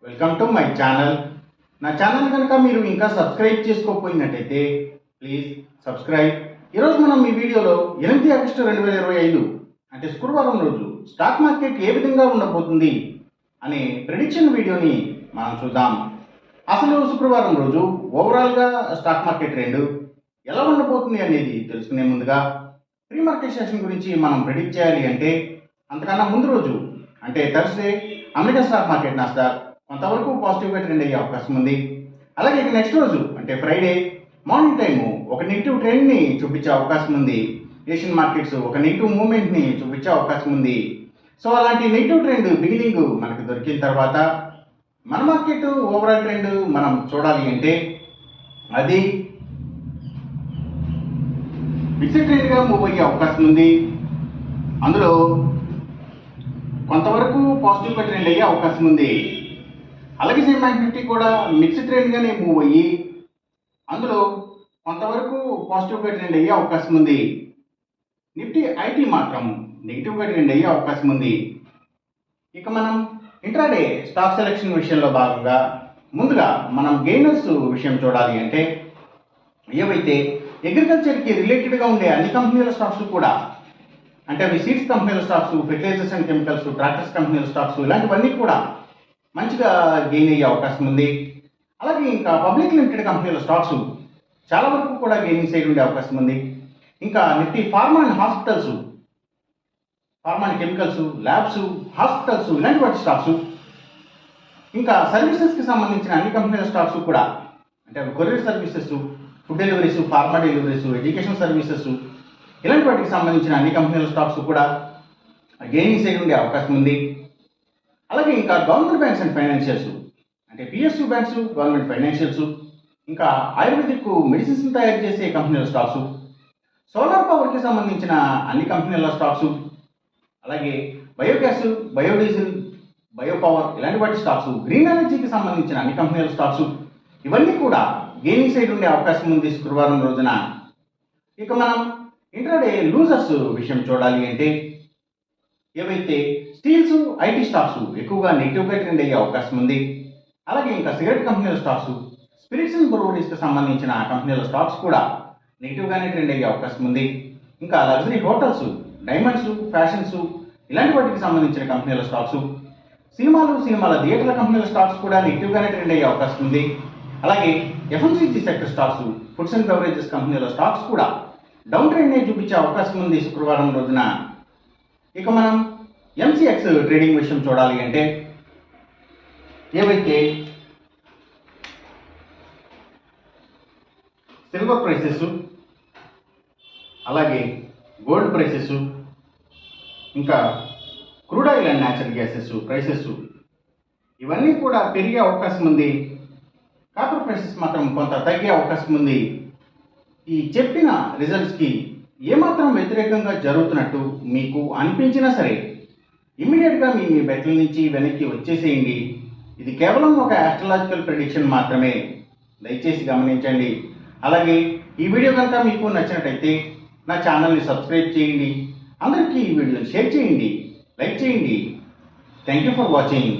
Welcome to my channel. నా channel కనుక మీరు ఇంకా సబ్స్క్రైబ్ చేసుకోకపోయినట్టయితే ప్లీజ్ సబ్స్క్రైబ్. ఈరోజు మనం ఈ వీడియోలో 8 ఆగస్టు 2025 అంటే శుక్రవారం రోజు స్టాక్ మార్కెట్ ఏ విధంగా ఉండబోతుంది అనే ప్రెడిక్షన్ వీడియోని మనం చూద్దాం. అసలు శుక్రవారం రోజు ఓవరాల్గా స్టాక్ మార్కెట్ ట్రెండ్ ఎలా ఉండబోతుంది అనేది తెలుసుకునే ముందుగా ప్రీ మార్కెట్ సెషన్ గురించి మనం ప్రెడిక్ట్ చేయాలి అంటే అంతకన్నా ముందు రోజు అంటే Thursday American stock market Nasdaq కొంతవరకు పాజిటివ్గా ట్రెండ్ అయ్యే అవకాశం ఉంది. అలాగే ఇక నెక్స్ట్ రోజు అంటే ఫ్రైడే మార్నింగ్ టైము ఒక నెగిటివ్ ట్రెండ్ని చూపించే అవకాశం ఉంది. ఏషియన్ మార్కెట్స్ ఒక నెగిటివ్ మూవ్మెంట్ని చూపించే అవకాశం ఉంది. సో అలాంటి నెగిటివ్ ట్రెండ్ బిగినింగ్ మనకు దొరికిన తర్వాత మన మార్కెట్ ఓవరాల్ ట్రెండ్ మనం చూడాలి అంటే అది ఫిక్స్డ్ ట్రెండ్గా మూవ్ అయ్యే అవకాశం ఉంది. అందులో కొంతవరకు పాజిటివ్గా ట్రెండ్ అయ్యే అవకాశం ఉంది. అలాగే సేమ్ బ్యాంక్ నిఫ్టీ కూడా మిక్స్డ్ ట్రెండ్గానే మూవ్ అయ్యి అందులో కొంతవరకు పాజిటివ్గా ట్రెండ్ అయ్యే అవకాశం ఉంది. నిఫ్టీ ఐటీ మాత్రం నెగిటివ్గా ట్రెండ్ అయ్యే అవకాశం ఉంది. ఇక మనం ఇంట్రాడే స్టాక్ సెలెక్షన్ విషయంలో భాగంగా ముందుగా మనం గెయినర్స్ విషయం చూడాలి అంటే ఏవైతే అగ్రికల్చర్కి రిలేటెడ్గా ఉండే అన్ని కంపెనీల స్టాక్స్ కూడా అంటే అవి సీడ్స్ కంపెనీల stocks, fertilisers and chemicals, tractors కంపెనీల స్టాక్స్ ఇలాంటివన్నీ కూడా మంచిగా గెయిన్ అయ్యే అవకాశం ఉంది. అలాగే ఇంకా పబ్లిక్ లిమిటెడ్ కంపెనీల స్టాక్స్ చాలా వరకు కూడా గెయినింగ్ సైడ్ ఉండే అవకాశం ఉంది. ఇంకా Nifty pharma and hospitals, pharma and chemicals, labs, hospitals ఇలాంటి వాటి స్టాక్స్, ఇంకా సర్వీసెస్కి సంబంధించిన అన్ని కంపెనీల స్టాక్స్ కూడా అంటే అవి courier services, food deliveries, pharma deliveries, education services ఇలాంటి వాటికి సంబంధించిన అన్ని కంపెనీల స్టాక్స్ కూడా గెయినింగ్ సైడ్ ఉండే అవకాశం ఉంది. అలాగే ఇంకా గవర్నమెంట్ బ్యాంక్స్ అండ్ ఫైనాన్షియల్స్ అంటే పిఎస్యూ బ్యాంక్స్, గవర్నమెంట్ ఫైనాన్షియల్స్, ఇంకా ఆయుర్వేదిక్ మెడిసిన్స్ తయారు చేసే కంపెనీల స్టాక్స్, సోలార్ పవర్కి సంబంధించిన అన్ని కంపెనీల స్టాక్స్, అలాగే బయోగ్యాస్, బయోడీజిల్, బయోపవర్ ఇలాంటి వాటి స్టాక్స్, గ్రీన్ ఎనర్జీకి సంబంధించిన అన్ని కంపెనీల స్టాక్స్ ఇవన్నీ కూడా గెయినింగ్ సైడ్ ఉండే అవకాశం ఉంది శుక్రవారం రోజున. ఇక మనం ఇంట్రాడే లూజర్స్ విషయం చూడాలి అంటే ఏవైతే స్టీల్స్, ఐటీ స్టాక్స్ ఎక్కువగా నెగిటివ్గా ట్రెండ్ అయ్యే అవకాశం ఉంది. అలాగే ఇంకా సిగరెట్ కంపెనీల స్టాక్స్, స్పిరిట్స్ అండ్ బ్రూవరీస్కి సంబంధించిన కంపెనీల స్టాక్స్ కూడా నెగిటివ్గానే ట్రెండ్ అయ్యే అవకాశం ఉంది. ఇంకా లగ్జరీ హోటల్స్, డైమండ్స్, ఫ్యాషన్స్ ఇలాంటి వాటికి సంబంధించిన కంపెనీల స్టాక్స్, సినిమాల థియేటర్ల కంపెనీల స్టాక్స్ కూడా నెగిటివ్గానే ట్రెండ్ అయ్యే అవకాశం ఉంది. అలాగే FMCG sector stocks, foods and beverages కంపెనీల స్టాక్స్ కూడా డౌన్ ట్రెండ్నే చూపించే అవకాశం ఉంది శుక్రవారం రోజున. ఇక మనం ఎంసీఎక్స్ ట్రేడింగ్ విషయం చూడాలి అంటే ఏవైతే సిల్వర్ ప్రైసెస్, అలాగే గోల్డ్ ప్రైసెస్, ఇంకా crude oil and natural gases prices ఇవన్నీ కూడా పెరిగే అవకాశం ఉంది. కాపర్ ప్రైసెస్ మాత్రం కొంత తగ్గే అవకాశం ఉంది. ఈ చెప్పిన రిజల్ట్స్కి ఏమాత్రం వ్యతిరేకంగా జరుగుతున్నట్టు మీకు అనిపించినా సరే ఇమ్మీడియట్గా మీ బెట్ల నుంచి వెనక్కి వచ్చేసేయండి. ఇది కేవలం ఒక ఆస్ట్రాలజికల్ ప్రెడిక్షన్ మాత్రమే, దయచేసి గమనించండి. అలాగే ఈ వీడియో కనుక మీకు నచ్చినట్టయితే నా ఛానల్ని సబ్స్క్రైబ్ చేయండి, అందరికీ ఈ వీడియోని షేర్ చేయండి, లైక్ చేయండి. Thank you for watching.